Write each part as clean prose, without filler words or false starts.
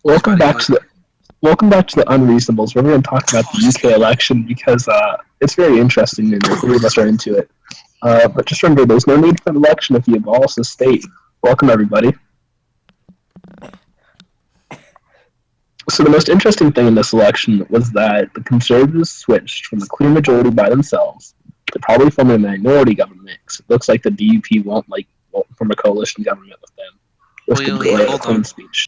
Welcome Everybody back knows. to the welcome back to the Unreasonables. We're going to talk about the UK election because it's very interesting and the three of us are into it. But just remember, there's no need for an election if you abolish the state. Welcome, everybody. So the most interesting thing in this election was that the Conservatives switched from a clear majority by themselves to probably form a minority government. Cause it looks like the DUP won't form a coalition government with them. With the Wait, delay of the hold Queen on. speech.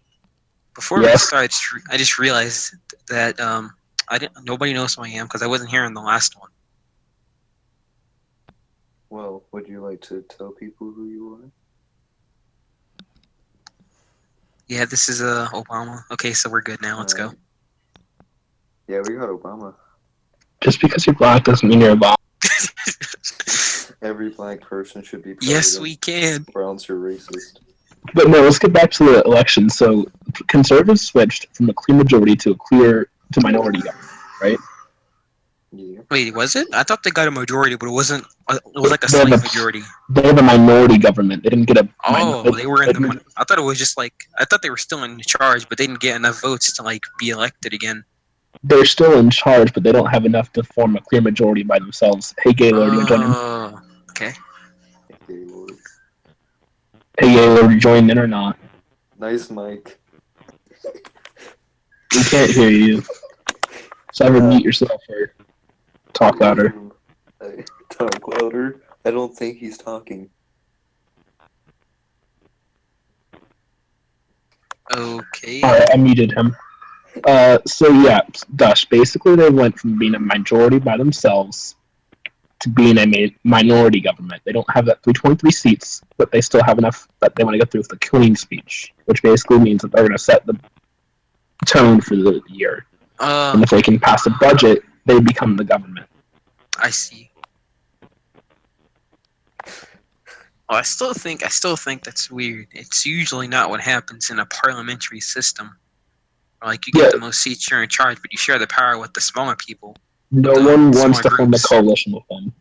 Before we Yes. start, I just realized that nobody knows who I am because I wasn't here in the last one. Well, would you like to tell people who you are? Yeah, this is Obama. Okay, so we're good now. Let's go. Yeah, we got Obama. Just because you're black doesn't mean you're Obama. Every black person should be president. Yes, we can. Browns are racist. But no, let's get back to the election. So Conservatives switched from a clear majority to minority government, right? Yeah. Wait, was it? I thought they got a majority, but it wasn't. It was like a They have slight a- majority. They have a minority government. They didn't get a. They were in the. I thought it was just like I thought they were still in charge, but they didn't get enough votes to like be elected again. They're still in charge, but they don't have enough to form a clear majority by themselves. Hey, Gaylord, you join in? Okay. Gaylord. Hey, Gaylord, you join in or not? Nice mic. We can't hear you. So either mute yourself or talk louder. Talk louder. I don't think he's talking. Okay. Alright, I muted him. So yeah, Dush. Basically, they went from being a majority by themselves to being a minority government. They don't have that 323 seats, but they still have enough that they want to get through with the Queen speech, which basically means that they're going to set the tone for the year. And if they can pass a budget, they become the government. I see. Well, I still think that's weird. It's usually not what happens in a parliamentary system. Like you get the most seats, you're in charge, but you share the power with the smaller people. No one wants to form a coalition with them.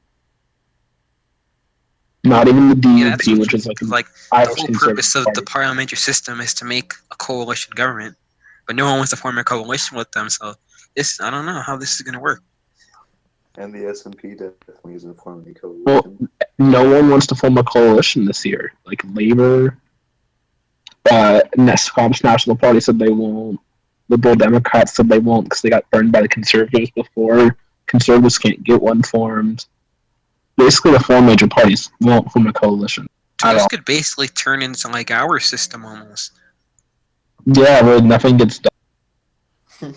Not even the DUP, which is like the whole purpose of the parliamentary system is to make a coalition government, but no one wants to form a coalition with them. So I don't know how this is going to work. And the S&P definitely isn't forming a coalition. Well, no one wants to form a coalition this year. Like Labor, Scottish National Party said they won't. Liberal Democrats said they won't because they got burned by the Conservatives before. Conservatives can't get one formed. Basically, the four major parties won't form a coalition. So this could basically turn into like our system almost. Yeah, where nothing gets done.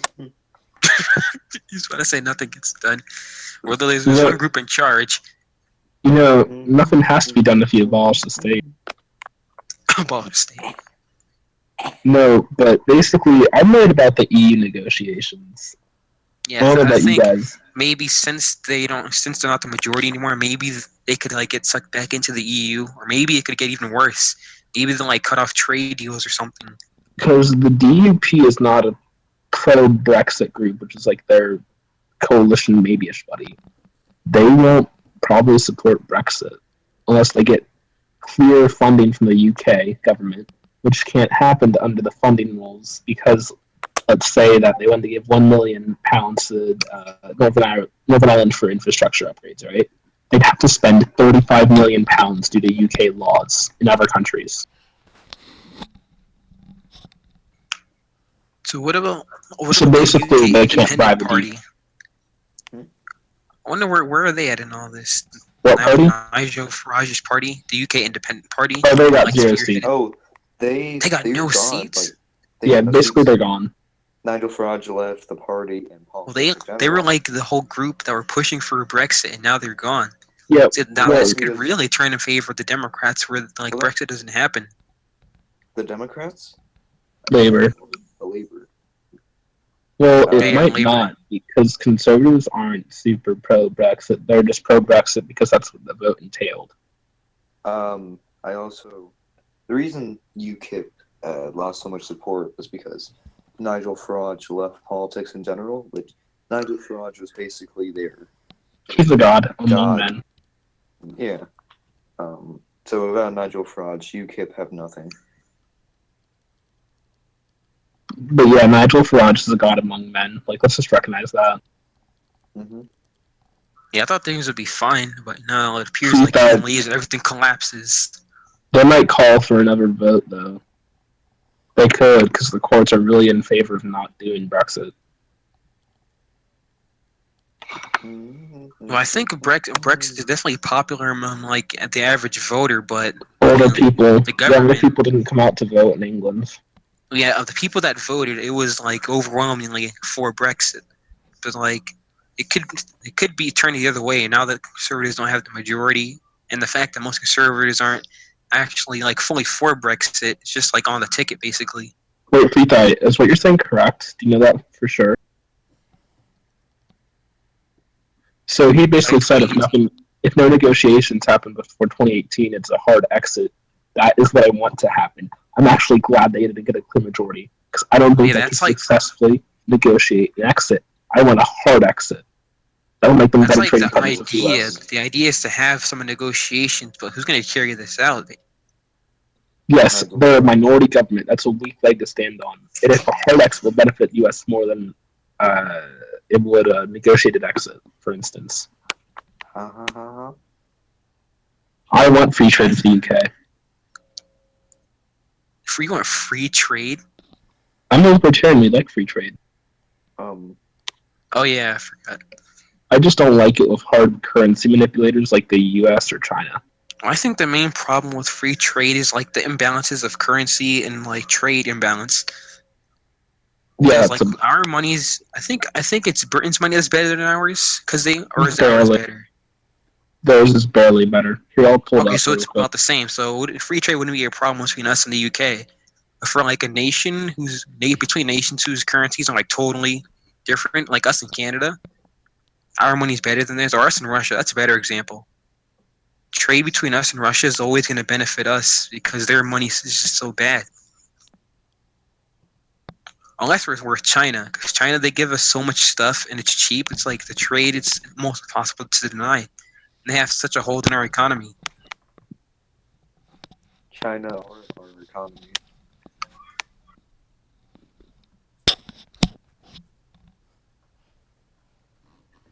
He's about to say nothing gets done. Well, there's one group in charge. You know, nothing has to be done if you abolish the state. Abolish the state. No, but basically, I'm worried about the EU negotiations. Yeah, I think maybe since they're not the majority anymore, maybe they could like get sucked back into the EU, or maybe it could get even worse. Maybe they'll like cut off trade deals or something. Because the DUP is not a pro-Brexit group, which is like their coalition maybe-ish buddy. They won't probably support Brexit unless they get clear funding from the UK government, which can't happen under the funding rules because let's say that they want to give £1 million to Northern Ireland for infrastructure upgrades, right? They'd have to spend £35 million due to UK laws in other countries. So what about basically the they UK can't bribe Independent Party? I wonder where are they at in all this? What party? Nigel Farage's party, the UK Independent Party. Oh, they got 0 seats. Oh, they got no gone. seats. Basically they're gone. Nigel Farage left the party and politics. Well, they were like the whole group that were pushing for Brexit, and now they're gone. Yeah. So now this could really turn in favor of the Democrats, where like Brexit doesn't happen. The Democrats? Labor. The Labor. Well, it might not, because Conservatives aren't super pro-Brexit. They're just pro-Brexit because that's what the vote entailed. The reason UKIP lost so much support was because Nigel Farage left politics in general, which Nigel Farage was basically their... He's a god among men. Yeah. So without Nigel Farage, UKIP have nothing. But yeah, Nigel Farage is a god among men. Like, let's just recognize that. Mm-hmm. Yeah, I thought things would be fine, but no, it appears like he leaves and everything collapses. They might call for another vote, though. They could, because the courts are really in favor of not doing Brexit. Well, I think Brexit is definitely popular among like the average voter, but Older people, the government, younger people didn't come out to vote in England. Yeah, of the people that voted, it was like overwhelmingly for Brexit. But like, it could be turning the other way. Now that conservatives don't have the majority, and the fact that most conservatives aren't actually like fully for Brexit, it's just like on the ticket basically. Wait, Preeti, is what you're saying correct? Do you know that for sure? So he basically said if no negotiations happen before 2018, it's a hard exit. That is what I want to happen. I'm actually glad they didn't get a clear majority because I don't think they can successfully negotiate an exit. I want a hard exit. That will make them better trading partners with the US. The idea is to have some negotiations, but who's going to carry this out? Yes, they're a minority government. That's a weak leg to stand on. And if a hard exit will benefit the U.S. more than it would a negotiated exit, for instance. I want free trade with the UK. You want free trade? I'm a libertarian. We like free trade. Oh yeah, I forgot. I just don't like it with hard currency manipulators like the U.S. or China. I think the main problem with free trade is like the imbalances of currency and like trade imbalance. Yeah, like our money's. I think it's Britain's money that's better than ours because ours better. Theirs is barely better. Here, I'll pull it up. Okay, so it's about the same. So free trade wouldn't be a problem between us and the UK. But for like a nation between nations whose currencies are like totally different, like us and Canada, our money's better than theirs. Or us and Russia, that's a better example. Trade between us and Russia is always going to benefit us because their money is just so bad. Unless we're with China, because China, they give us so much stuff and it's cheap. It's like the trade, it's almost impossible to deny. And they have such a hold in our economy. China or our economy.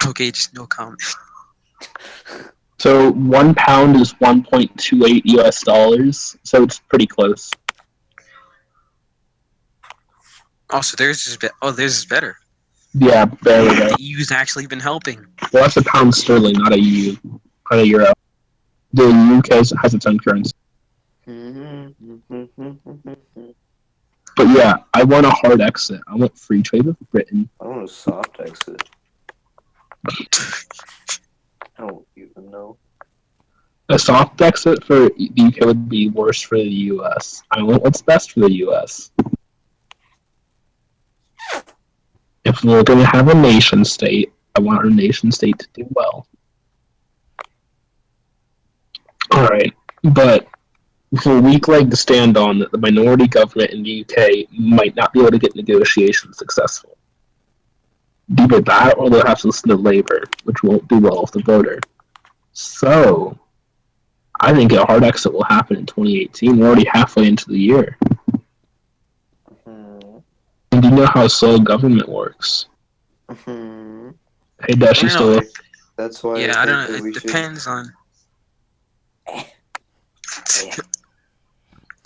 Okay, just no comment. So £1 is 1.28 US dollars. So it's pretty close. Oh, so theirs is better. Yeah, barely. The EU's actually been helping. Well, that's a pound sterling, not a EU, not a euro. The UK has its own currency. But yeah, I want a hard exit. I want free trade with Britain. I want a soft exit. I don't even know. A soft exit for the UK would be worse for the US. I want what's best for the US. If we're going to have a nation state, I want our nation state to do well. Alright, but for a weak leg to stand on that the minority government in the UK might not be able to get negotiations successful. Either that or they'll have to listen to Labour, which won't do well with the voter. So, I think a hard exit will happen in 2018. We're already halfway into the year. And you know how slow government works. Hey, Dush, you still up? That's why. Yeah, I don't know. It depends on.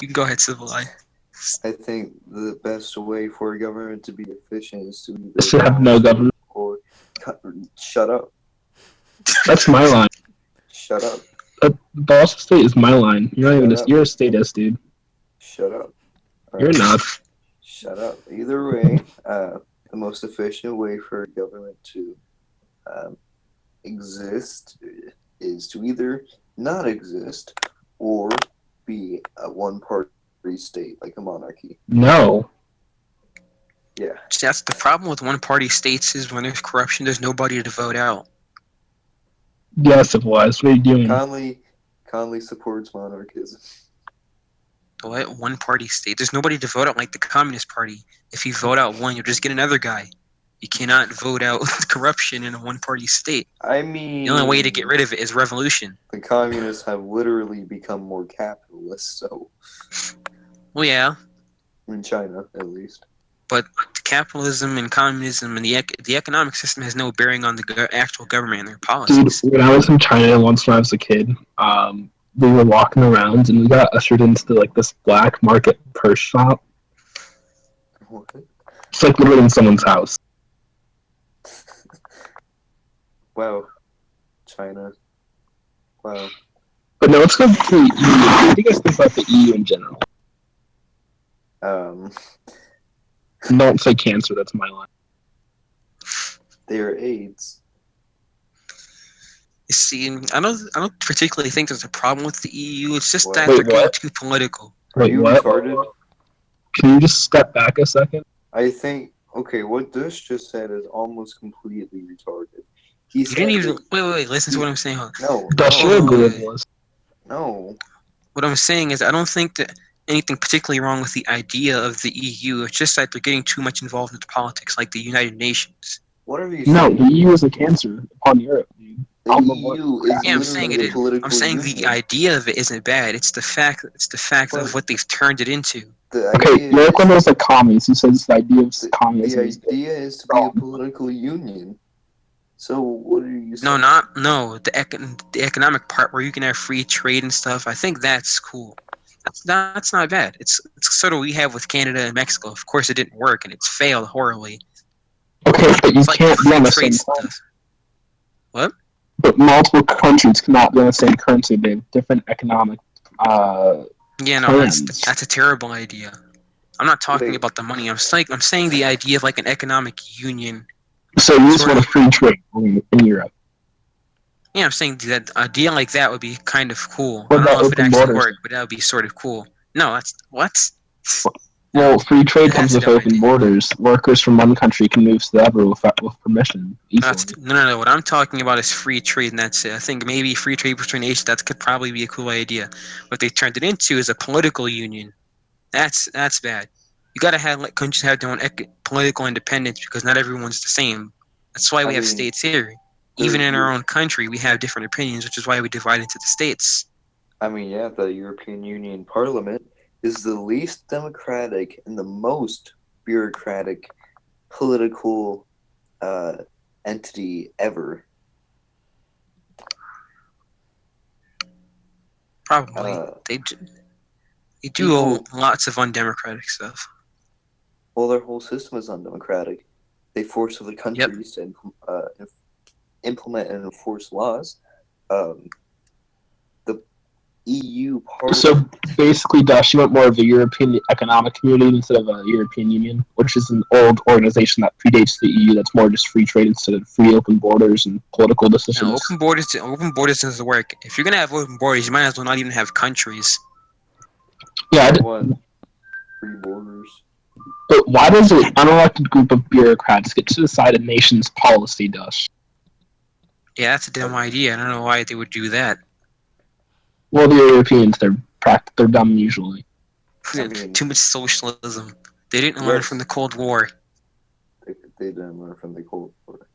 You can go ahead, Civilised. I think the best way for a government to be efficient is to either have no government or shut up. That's my line. Shut up. Boss state is my line. You're not even you're a statist, dude. Shut up. You're not. Shut up. Either way, the most efficient way for a government to exist is to either not exist or be a one-party state, like a monarchy. No. Yeah. That's the problem with one-party states is when there's corruption, there's nobody to vote out. Yeah, Civilized. What are you doing? Conley supports monarchism. What? One-party state? There's nobody to vote out like the Communist Party. If you vote out one, you'll just get another guy. You cannot vote out corruption in a one-party state. I mean... The only way to get rid of it is revolution. The communists have literally become more capitalist, so... Well, yeah. In China, at least. but capitalism and communism and the economic system has no bearing on the actual government and their Dude, policies. when I was in China once when I was a kid, we were walking around and we got ushered into like this black market purse shop. What? It's like literally in someone's house. Wow. China. Wow. But no, let's go to the EU. What do you guys think about the EU in general? Don't say cancer, that's my line. They're AIDS. You see, I don't particularly think there's a problem with the EU. It's just What? that Wait, they're getting what? too political. Are you what? retarded? Can you just step back a second? I think, okay, what Dush just said is almost completely retarded. He You said didn't even that, wait. Listen to what I'm saying. Hold on. no, Dush, no, you're a wait. globalist. no. What I'm saying is I don't think that anything particularly wrong with the idea of the EU. It's just that they're getting too much involved into politics, like the United Nations. What are you No, saying? the EU is a cancer upon Europe, dude. The EU is Yeah, I'm saying literally it a is. political I'm saying union. the idea of it isn't bad. It's the fact. It's the fact But of what they've turned it into. the Okay, idea you're like one of is, those like commies who says the idea of the communism is idea is to be a political union. So what are you saying? No. The economic part where you can have free trade and stuff. I think that's cool. That's not bad. It's sort of what we have with Canada and Mexico. Of course, it didn't work and it's failed horribly. Okay, but you It's like can't be free on the trade same time. stuff. What? But multiple countries cannot be on the same currency. They have different economic Yeah, no, plans. that's a terrible idea. I'm not talking Wait. about the money. I'm saying the idea of like an economic union. So you just Sort want of. a free trade in Europe. Yeah, I'm saying that a deal like that would be kind of cool. What I don't know about if it open actually borders? worked, but that would be sort of cool. No, that's what? Well, free trade That's comes a with dumb open idea. borders. Workers from one country can move to the other with permission easily. No. What I'm talking about is free trade, and that's it. I think maybe free trade between nations that could probably be a cool idea. What they turned it into is a political union. That's bad. You gotta have like countries have their own political independence because not everyone's the same. That's why we I have mean, states here. the Even in our Eu- own country, we have different opinions, which is why we divide into the states. I mean, yeah, the European Union Parliament is the least democratic and the most bureaucratic political entity ever. Probably they do people- lots of undemocratic stuff. Well, their whole system is undemocratic. They force other countries to implement and enforce laws. The EU Parliament. So basically, Dash, you want more of a European Economic Community instead of a European Union, which is an old organization that predates the EU. That's more just free trade instead of free open borders and political decisions. Now, open borders doesn't work. If you're gonna have open borders, you might as well not even have countries. Yeah, I want free borders. but why does an unelected group of bureaucrats get to decide a nation's policy, Dash? Yeah, that's a dumb idea. I don't know why they would do that. Well, the Europeans, they're dumb usually. I mean, Too much socialism. They didn't learn from the Cold War. They didn't learn from the Cold War.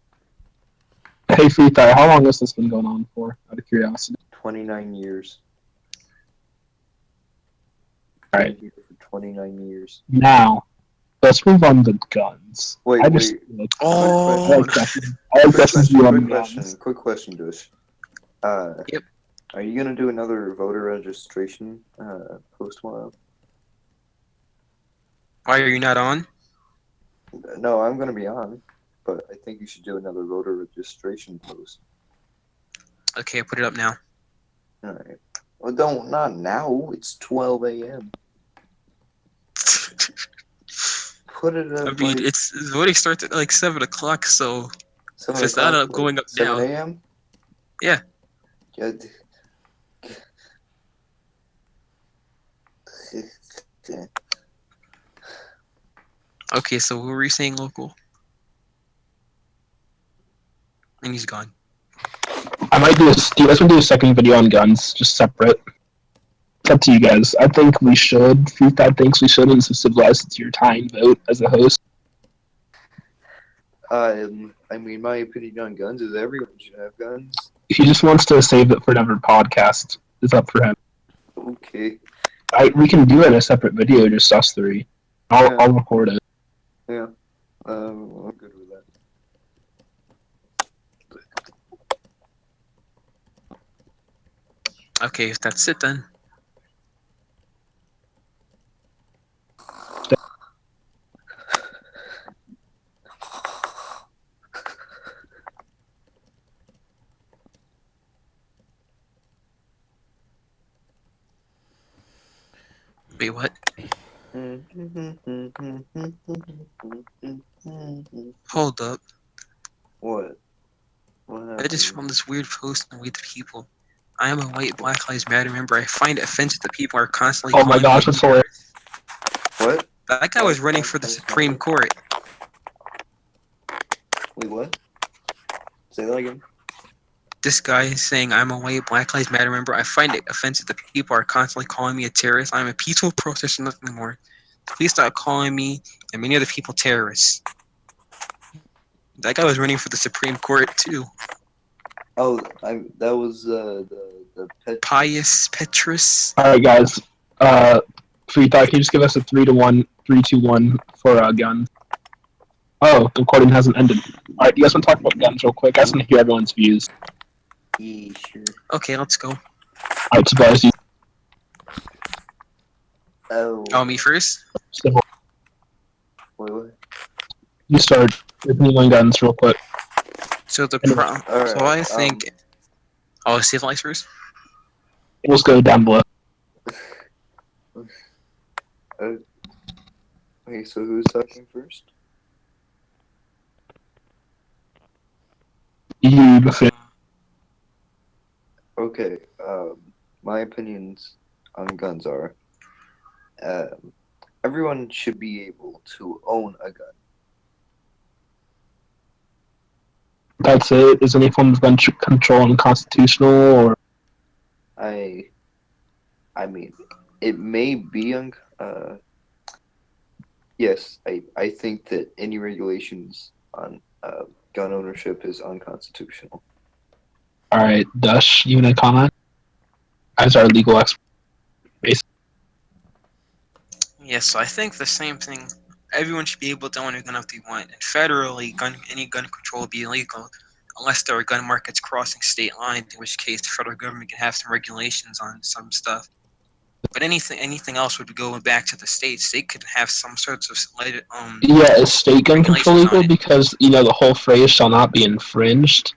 Hey, Free Fire, how long has this been going on for, out of curiosity? 29 years. Alright. Been here for 29 years. Now, let's move on to guns. Wait. I Oh, like questions. I like questions you on guns. Quick question, Dush. Yep. Are you gonna do another voter registration post tomorrow? why are you not on? No, I'm gonna be on, but I think you should do another voter registration post. Okay, I put it up now. All right. Well, not now. It's 12 a.m. Put it up. I mean, it's voting starts at like 7 o'clock, so if it's not up, going up 7 now. a.m. Yeah. Okay, so who were you saying local? And he's gone. I might do you guys want to do a second video on guns, just separate? It's up to you guys. I think we should. Free Fire thinks we should, and so Civilized, it's your time vote as a host. I mean, my opinion on guns is everyone should have guns. He just wants to save it for another podcast. It's up for him. Okay. We can do it in a separate video, just us three. I'll record it. Yeah, I'm good with that. Okay, if that's it then. Wait, what? Hold up. What? What I just happened? found this weird post on Wait the People. I am a white Black Lives Matter member. I find it offensive that people are constantly Oh my calling me gosh, it's hilarious. What? That guy was running for the Supreme Court. Wait, what? Say that again. This guy is saying, I'm a white Black Lives Matter member. I find it offensive that people are constantly calling me a terrorist. I'm a peaceful protester, nothing more. Please stop calling me and many other people terrorists. That guy was running for the Supreme Court too. Oh, that was the Petrus. Pius Petrus. Alright, guys. Free thought, can you just give us a 3-1, 3-2-1 for guns? Oh, the recording hasn't ended. Alright, you guys want to talk about guns real quick? I just want to hear everyone's views. Yeah, sure. Okay, let's go. Alright, Civilised, you Oh, me first? Wait, what? you start with me on guns real quick. So the And pro. Alright, So I think. Oh, Civilised first. we'll just go down below. Okay, so who's talking first? You defend. Okay, my opinions on guns are, everyone should be able to own a gun. That's it. Is any form of gun control unconstitutional, or I mean, it may be yes, I think that any regulations on gun ownership is unconstitutional. alright, Dush, you want to comment? As our legal expert. Yes, so I think the same thing. Everyone should be able to own a gun if they want. And federally, any gun control would be illegal unless there are gun markets crossing state lines, in which case the federal government can have some regulations on some stuff. But anything else would be going back to the states. They could have some sorts of Yeah, is state gun control regulations on legal? it. Because, the whole phrase shall not be infringed.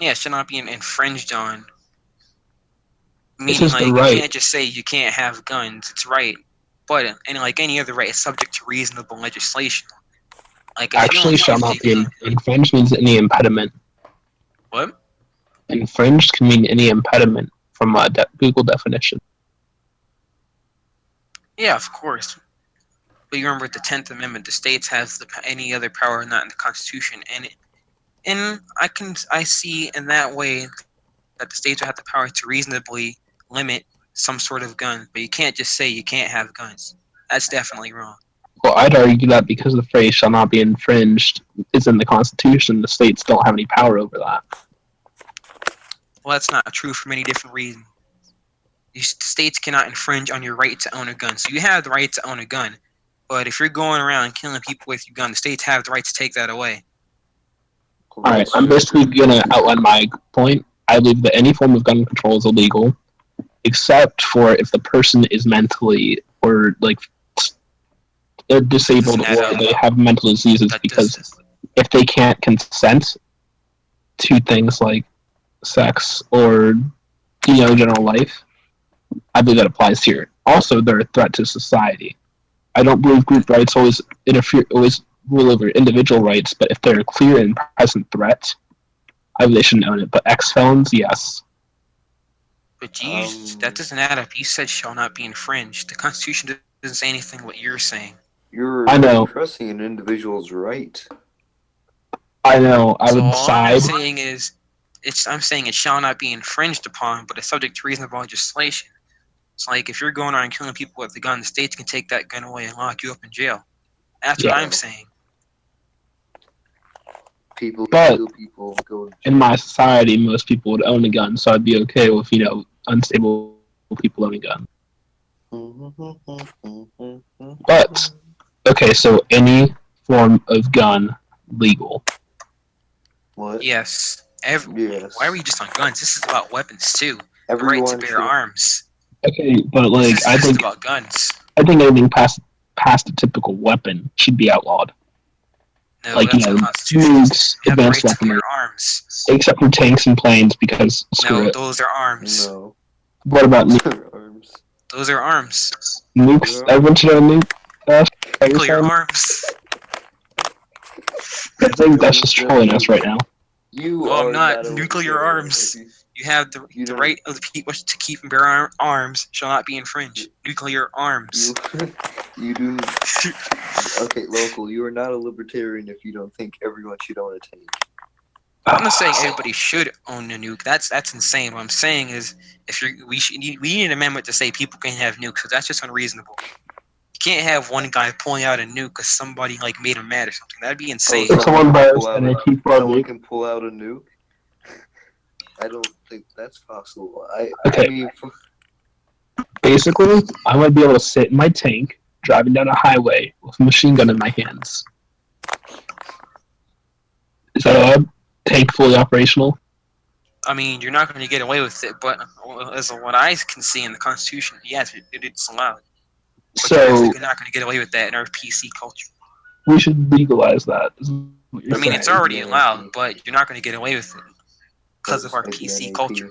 Yeah, it should not be infringed on. It Meaning, says the like, you right. can't just say you can't have guns. It's right. But, and like any other right, it's subject to reasonable legislation. Like, if you Actually, don't shall if not you be infringed means any impediment. what? Infringed can mean any impediment from a Google definition. Yeah, of course. But you remember the 10th Amendment, the states has any other power not in the Constitution, and I see in that way that the states will have the power to reasonably limit some sort of gun, but you can't just say you can't have guns. That's definitely wrong. Well, I'd argue that because the phrase shall not be infringed is in the Constitution, the states don't have any power over that. Well, that's not true for many different reasons. The states cannot infringe on your right to own a gun. So you have the right to own a gun, but if you're going around killing people with your gun, the states have the right to take that away. Alright, I'm basically going to outline my point. I believe that any form of gun control is illegal, except for if the person is mentally or they're disabled or they have mental diseases, because if they can't consent to things like sex or general life, I believe that applies here. Also, they're a threat to society. I don't believe group rights always rule over individual rights, but if they're a clear and present threat, I believe they shouldn't own it. But ex-felons, yes. But that doesn't add up. You said shall not be infringed. The Constitution doesn't say anything what you're saying. I know. Pressing an individual's right. I know. I So would all side. I'm saying is, I'm saying it shall not be infringed upon, but it's subject to reasonable legislation. It's like if you're going around killing people with a gun, the states can take that gun away and lock you up in jail. That's what I'm saying. But in my society, most people would own a gun, so I'd be okay with unstable people owning a gun. But Okay, so any form of gun legal. What? Yes. Yes. Why are we just on guns? This is about weapons too. The right to Everyone bear should. arms. Okay, but This like is I just think about guns. anything past a typical weapon should be outlawed. No, Like, that's unconstitutional. nukes, You have the advanced right to bear weaponry, arms. except for tanks and planes because screw No, it. those are arms. No. What about Those nukes? are arms. Those are arms. Nukes? Yeah. Everyone should have a nuke. Nuclear arms. I think that's just trolling us right now. You No, are I'm not. a Nuclear libertarian arms. if you- You have the don't- right of the people to keep and bear arms shall not be infringed. Nuclear arms. You do. Okay, local. You are not a libertarian if you don't think everyone should own a tank. I'm not saying everybody should own a nuke. That's insane. What I'm saying is, we need an amendment to say people can have nukes. So that's just unreasonable. You can't have one guy pulling out a nuke because somebody like made him mad or something. That'd be insane. If someone buys an AK-4 Someone nuke, can pull out a nuke. I don't think that's possible. Okay. I mean, basically, I want to be able to sit in my tank, driving down a highway with a machine gun in my hands. Is that allowed? Tank fully operational? I mean, you're not going to get away with it, but as of what I can see in the Constitution, yes, it's allowed. But you're So definitely not going to get away with that in our PC culture. we should legalize that. Is what you're I mean, saying. it's already Yeah, allowed, but you're not going to get away with it because of our legislate the PC NAP. culture.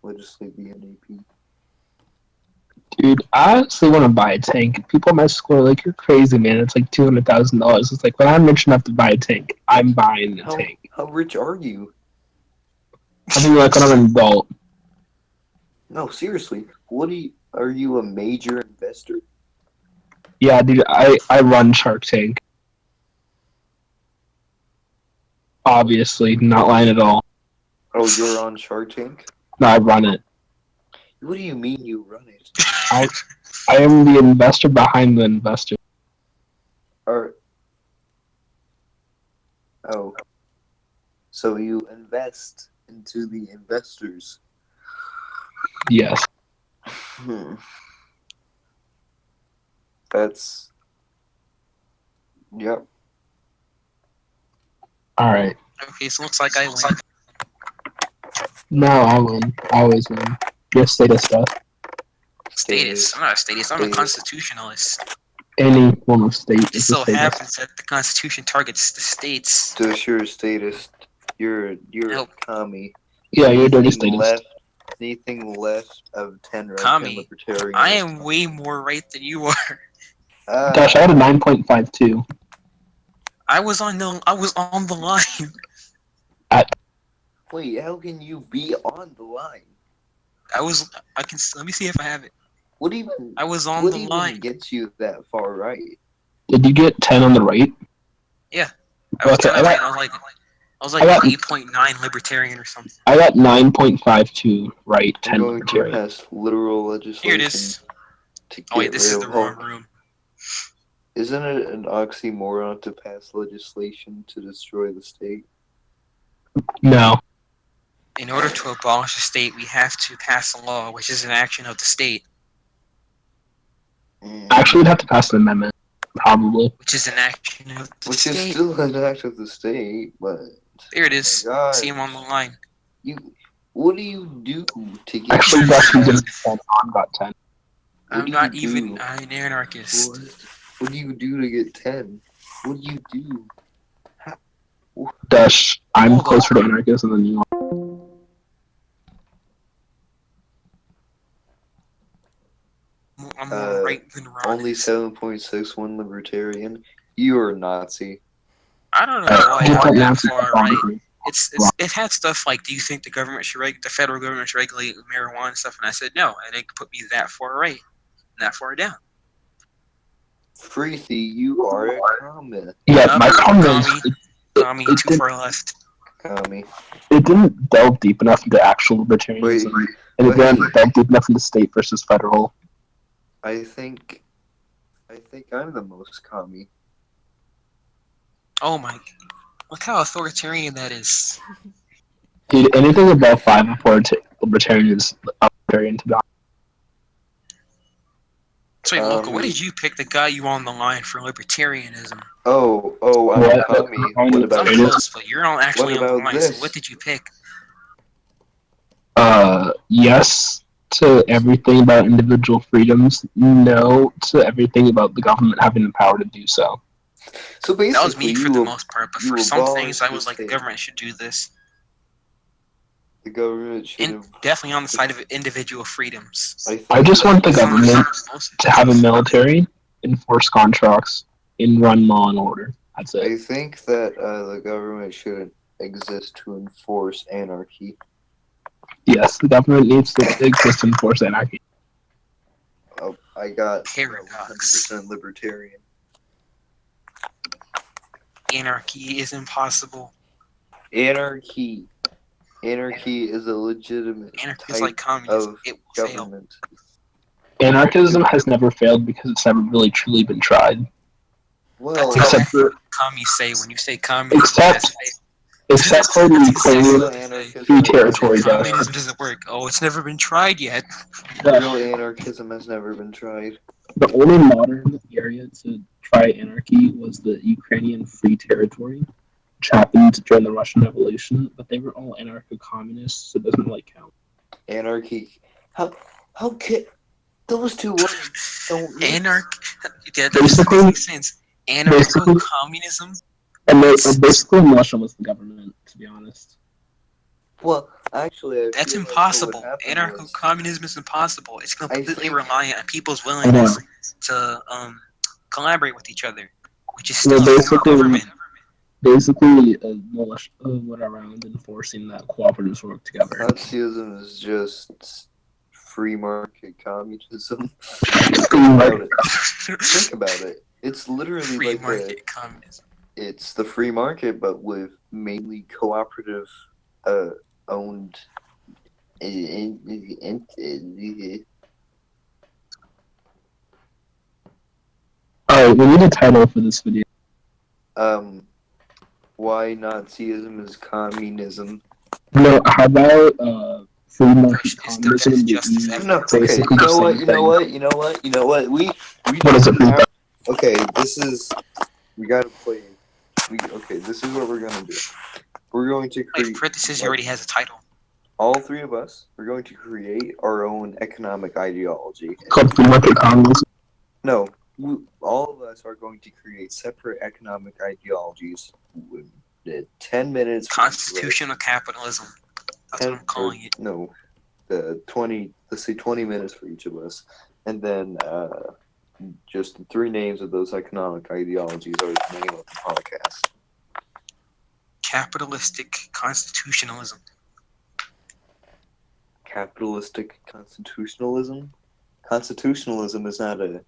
Legislate the NAP. Dude, I honestly want to buy a tank. People at my school are like, "You're crazy, man. It's like $200,000." It's like, when I'm rich enough to buy a tank, I'm buying a tank. How rich are you? I mean, like when I'm an adult. No, seriously. Are you a major investor? Yeah, dude, I run Shark Tank. Obviously, not lying at all. Oh, you're on Shark Tank? No, I run it. What do you mean you run it? I am the investor behind the investor. Oh. So you invest into the investors. Yes. That's... Yep. All right. Okay, so looks like I win. No, I win. I always win. Just status stuff. Status. I'm not a statist. I'm a Status. constitutionalist. Any form of state It is a so status. happens that the Constitution targets the states. Dush, you're a statist. You're Nope. a commie. Yeah, you're a dirty statist. Anything left of 10 right Commie. libertarian. I am way more right than you are. Gosh, I had a 9.52. I was on the line. Wait, how can you be on the line? Let me see if I have it. What even? I was on What the even line. gets you that far right? Did you get 10 on the right? I was Okay, kind of I right. I was like got- 8.9 libertarian or something. I got 9.52 right, 10 Going to libertarian. pass literal legislation. Here it is. To Oh wait, get this rid is of the wrong Hulk. room. Isn't it an oxymoron to pass legislation to destroy the state? No. In order to abolish the state, we have to pass a law, which is an action of the state, Actually, we'd have to pass an amendment. Probably. which is an action of the Which state. is still an act of the state, but There it is. my God. See him on the line. What do you do to get? Actually, Dusty didn't get 10. On got 10. I'm do not you even do? an anarchist. What do you do to get 10? What do you do? Dush, I'm Hold on. closer to anarchist than you are. I'm more right than Ron. Only 7.61 libertarian. You are a Nazi. I don't know why Just I'm like that Nancy far Pelosi. right. It had stuff like, do you think the federal government should regulate marijuana and stuff? And I said no, and it put me that far right, and that far down. Freethy, you are a commie. Yeah, No, my comment Commie, is too far left. Commie. it didn't delve deep enough into actual libertarianism, and it didn't delve deep enough into state versus federal. I think I'm the most commie. Oh my! Look how authoritarian that is. Dude, anything above 5 before libertarian is libertarian to be honest. So, Local, what did you pick that got you on the line for libertarianism? I'm What? a commie. What about I'm it? close, but you're not actually on the about line. this? So, what did you pick? Yes to everything about individual freedoms. No to everything about the government having the power to do so. So basically, That was me for the most part, but you for some abolish things, I the was like, the state. government should do this. The government should And have. definitely on the side of individual freedoms. I just want the Because on government most to have a military, enforce contracts, and run law and order. That's it. I think that the government shouldn't exist to enforce anarchy. Yes, the government needs to exist to enforce anarchy. Oh, I got Paradox. 100% libertarian. Anarchy is impossible. Anarchy is a legitimate Anarchy type is like communism. of It will fail. government. Anarchism has never failed because it's never really truly been tried. Well, That's Except exactly for what commies say when you say communism has failed. except for the That's exactly Ukrainian what they say. free territory. Communism doesn't work. Oh, it's never been tried yet. Real anarchism has never been tried. The only modern area to try anarchy was the Ukrainian Free Territory, which happened during the Russian Revolution, but they were all anarcho-communists, so it doesn't really count. Anarchy. How can those two words don't mix? That doesn't make any sense. Anarcho-communism? And basically Russia was the government, to be honest. Well, actually, that's impossible. Anarcho-communism is impossible. It's completely reliant on people's willingness to collaborate with each other, which is still a form of government. Basically, militia went around enforcing that cooperatives work together. Nazism is just free market communism. Think about it. It's literally free like market communism. It's the free market, but with mainly cooperative owned. Alright, we need a title for this video. Why Nazism is communism? No, how about free market communism? No, okay. You know what? We what is it? Okay, we gotta play. This is what we're gonna do. We're going to create. Parentheses already has a title. All three of us are going to create our own economic ideology. Called free market communism? No, all of us are going to create separate economic ideologies. 10 minutes. Constitutional capitalism. That's what I'm calling it. No, let's say 20 minutes for each of us. And then just the three names of those economic ideologies are the name of the podcast. Capitalistic constitutionalism. Capitalistic constitutionalism? Constitutionalism is not an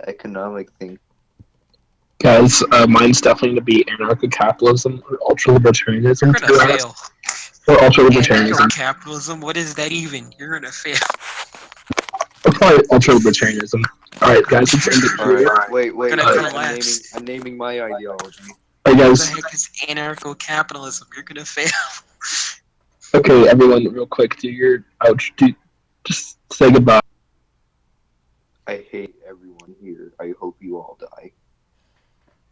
economic thing. Guys, mine's definitely going to be anarcho-capitalism or ultra-libertarianism. You're going to fail. Or ultra-libertarianism. Anarcho-capitalism? What is that even? You're going to fail. Or probably ultra-libertarianism. Alright, guys, let's end it here. Wait. I'm naming my ideology. Alright, guys. What the heck is anarcho-capitalism? You're going to fail. Okay, everyone, real quick, do your ouch. Just say goodbye. I hate everyone here. I hope you all die.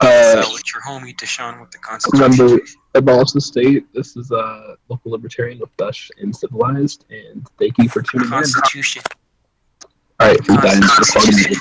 It's your homie Deshaun with the Constitution. Remember, abolish the state. This is Local Libertarian with Dush and Civilized, and thank you for tuning in. Constitution. Alright, that ends recording.